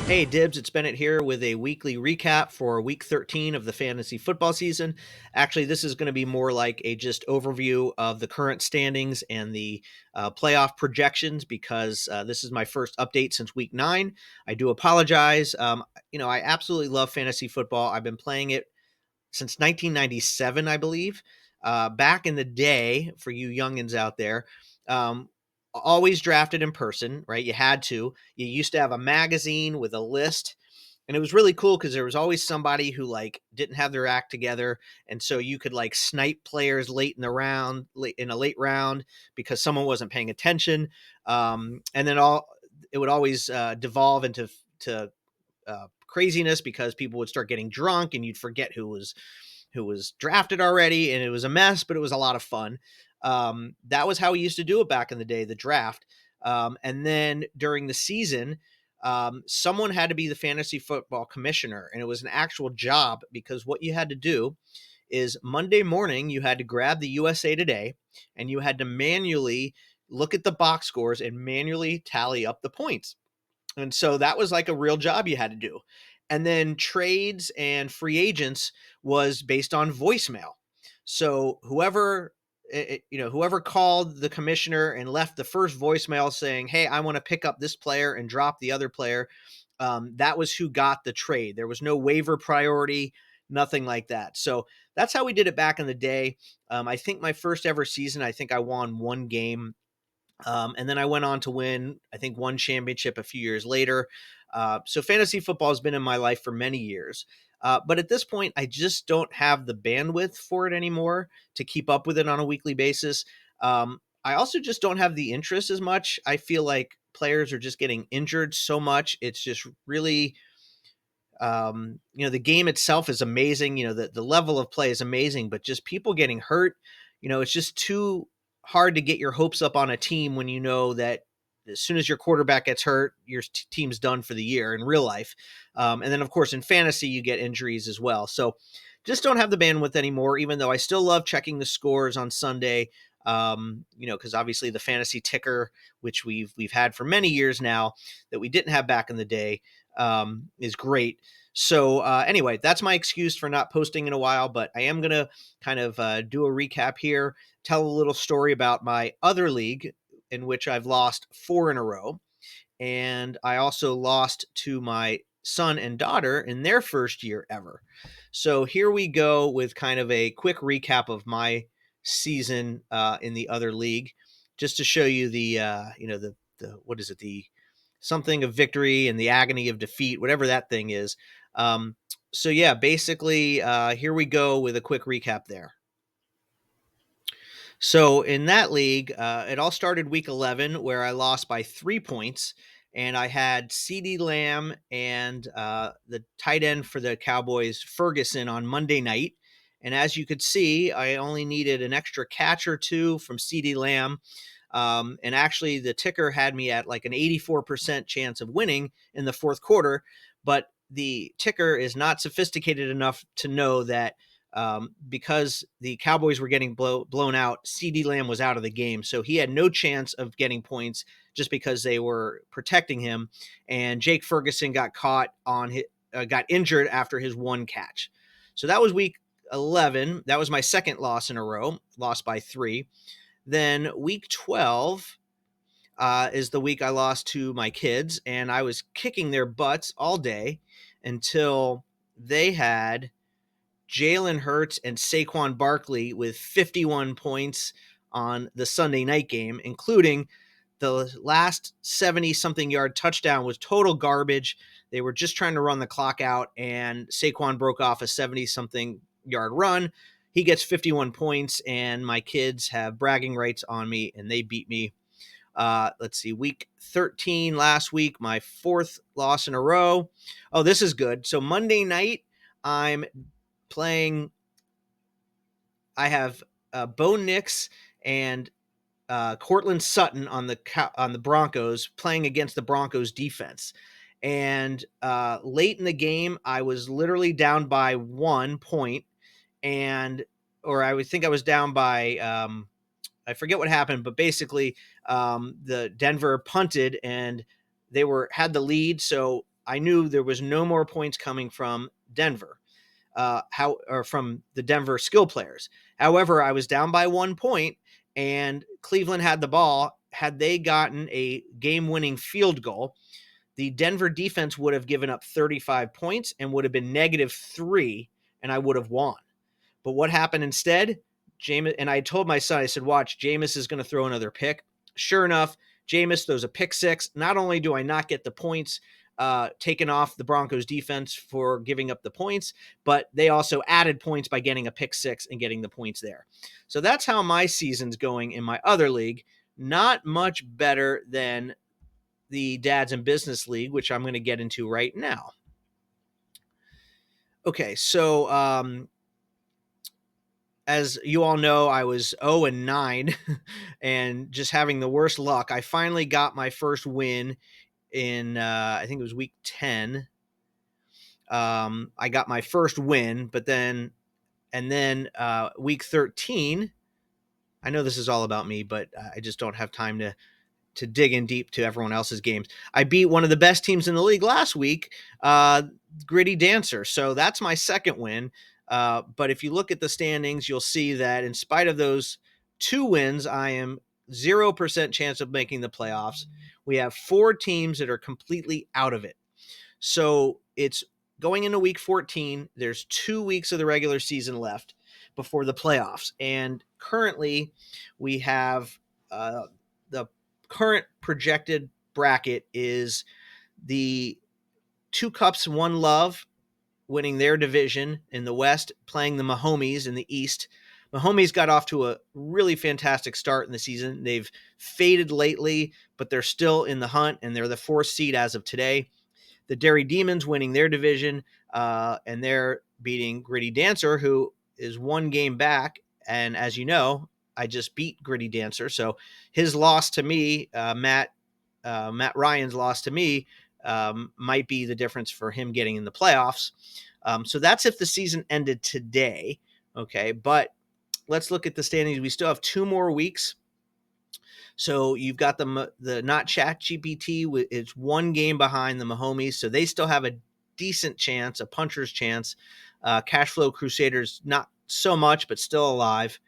Hey, Dibs, it's Bennett here with a weekly recap for week 13 of the fantasy football season. Actually, this is going to be more like a just overview of the current standings and the playoff projections because this is my first update since week 9. I do apologize. I absolutely love fantasy football. I've been playing it since 1997, I believe. Back in the day, for you youngins out there, um, always drafted in person, right? You had to. You used to have a magazine with a list, and it was really cool because there was always somebody who like didn't have their act together, and so you could like snipe players late in the round, late in a late round because someone wasn't paying attention, and then all it would always devolve into to craziness because people would start getting drunk and you'd forget who was drafted already, and it was a mess, but it was a lot of fun. That was how we used to do it back in the day, the draft. And then during the season, someone had to be the fantasy football commissioner, and it was an actual job because what you had to do is Monday morning you had to grab the USA Today and you had to manually look at the box scores and manually tally up the points. And so that was like a real job you had to do. And then trades and free agents was based on voicemail. So whoever called the commissioner and left the first voicemail saying, "Hey, I want to pick up this player and drop the other player," that was who got the trade. There was no waiver priority, nothing like that. So that's how we did it back in the day. I think my first ever season, I think I won one game, and then I went on to win, I think, one championship a few years later. So fantasy football has been in my life for many years. But at this point, I just don't have the bandwidth for it anymore to keep up with it on a weekly basis. I also just don't have the interest as much. I feel like players are just getting injured so much. It's just really, the game itself is amazing. The level of play is amazing, but just people getting hurt, it's just too hard to get your hopes up on a team when you know that as soon as your quarterback gets hurt, your team's done for the year in real life. And then, of course, in fantasy, you get injuries as well. So just don't have the bandwidth anymore, even though I still love checking the scores on Sunday. Because obviously the fantasy ticker, which we've had for many years now, that we didn't have back in the day, is great. So anyway, that's my excuse for not posting in a while, but I am going to kind of do a recap here, tell a little story about my other league in which I've lost 4 in a row. And I also lost to my son and daughter in their first year ever. So here we go with kind of a quick recap of my season in the other league, just to show you the what is it, the something of victory and the agony of defeat, whatever that thing is. So yeah, basically, here we go with a quick recap there. So in that league, it all started week 11 where I lost by 3 points, and I had CD Lamb and the tight end for the Cowboys, Ferguson, on Monday night. And as you could see, I only needed an extra catch or two from CD Lamb. And actually, the ticker had me at like an 84% chance of winning in the fourth quarter. But the ticker is not sophisticated enough to know that because the Cowboys were getting blown out, CD Lamb was out of the game. So he had no chance of getting points just because they were protecting him. And Jake Ferguson got got injured after his one catch. So that was week 11. That was my second loss in a row, lost by 3. Then week 12 is the week I lost to my kids, and I was kicking their butts all day until they had Jalen Hurts and Saquon Barkley with 51 points on the Sunday night game, including the last 70-something yard touchdown was total garbage. They were just trying to run the clock out, and Saquon broke off a 70-something yard run. He gets 51 points, and my kids have bragging rights on me, and they beat me. Let's see, week 13 last week, my 4th loss in a row. Oh, this is good. So Monday night, I'm playing. I have Bo Nix and Cortland Sutton on the Broncos, playing against the Broncos defense. And late in the game, I was literally down by 1 point, or I would think I was down by I forget what happened, but basically the Denver punted and they had the lead. So I knew there was no more points coming from Denver, from the Denver skill players. However, I was down by 1 point, and Cleveland had the ball. Had they gotten a game-winning field goal, the Denver defense would have given up 35 points and would have been -3, and I would have won. But what happened instead? Jameis, and I told my son, I said, watch, Jameis is going to throw another pick. Sure enough, Jameis throws a pick six. Not only do I not get the points taken off the Broncos defense for giving up the points, but they also added points by getting a pick six and getting the points there. So that's how my season's going in my other league. Not much better than the Dads in Business League, which I'm going to get into right now. Okay, so as you all know, I was 0-9 and just having the worst luck. I finally got my first win in, I think it was week 10. I got my first win, but then week 13, I know this is all about me, but I just don't have time to dig in deep to everyone else's games. I beat one of the best teams in the league last week, Gritty Dancer. So that's my second win. But if you look at the standings, you'll see that in spite of those 2 wins, I am 0% chance of making the playoffs. We have 4 teams that are completely out of it. So it's going into week 14. There's 2 weeks of the regular season left before the playoffs. And currently we have the current projected bracket is the 2 Cups, 1 Love winning their division in the West, playing the Mahomies in the East. Mahomies got off to a really fantastic start in the season. They've faded lately, but they're still in the hunt, and they're the 4th seed as of today. The Derry Demons winning their division, and they're beating Gritty Dancer, who is 1 game back. And as you know, I just beat Gritty Dancer. So his loss to me, Matt Ryan's loss to me, might be the difference for him getting in the playoffs. So that's if the season ended today. Okay. But let's look at the standings. We still have 2 more weeks. So you've got the not Chat GPT. It's 1 game behind the Mahomies. So they still have a decent chance, a puncher's chance. Cash Flow Crusaders, not so much, but still alive.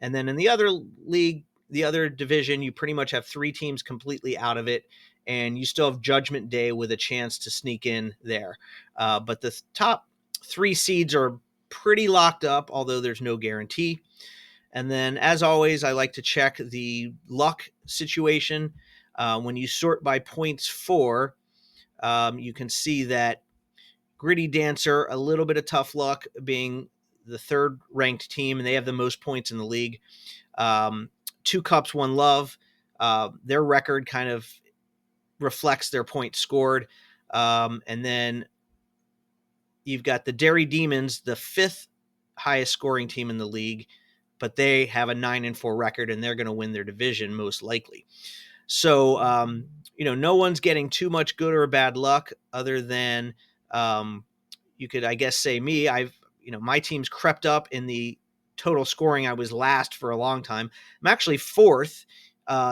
And then in the other league, the other division, you pretty much have 3 teams completely out of it. And you still have Judgment Day with a chance to sneak in there. But the top 3 seeds are pretty locked up, although there's no guarantee. And then, as always, I like to check the luck situation. When you sort by points for, you can see that Gritty Dancer, a little bit of tough luck being the 3rd ranked team, and they have the most points in the league. 2 Cups, 1 Love. Their record kind of reflects their points scored. And then you've got the Derry Demons, the 5th highest scoring team in the league, but they have a 9-4 record, and they're going to win their division most likely. So, no one's getting too much good or bad luck other than you could, I guess, say me. My team's crept up in the total scoring. I was last for a long time. I'm actually 4th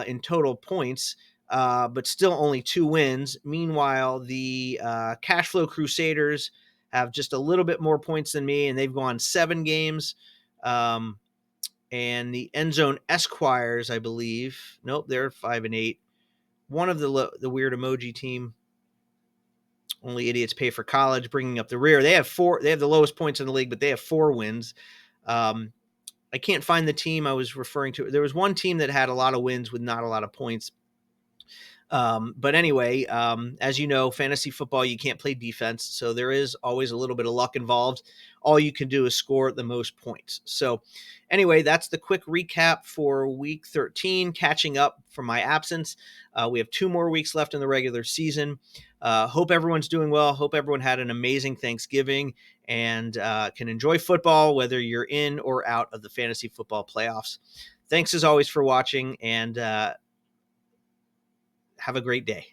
in total points, but still only 2 wins. Meanwhile, the Cash Flow Crusaders have just a little bit more points than me, and they've gone 7 games. And the End Zone Esquires, I believe. Nope, they're 5-8. One of the weird emoji team. Only idiots pay for college, bringing up the rear. They have 4. They have the lowest points in the league, but they have 4 wins. I can't find the team I was referring to. There was one team that had a lot of wins with not a lot of points. But anyway, as you know, fantasy football, you can't play defense. So there is always a little bit of luck involved. All you can do is score the most points. So anyway, that's the quick recap for week 13, catching up from my absence. We have 2 more weeks left in the regular season. Hope everyone's doing well. Hope everyone had an amazing Thanksgiving and can enjoy football, whether you're in or out of the fantasy football playoffs. Thanks as always for watching, and have a great day.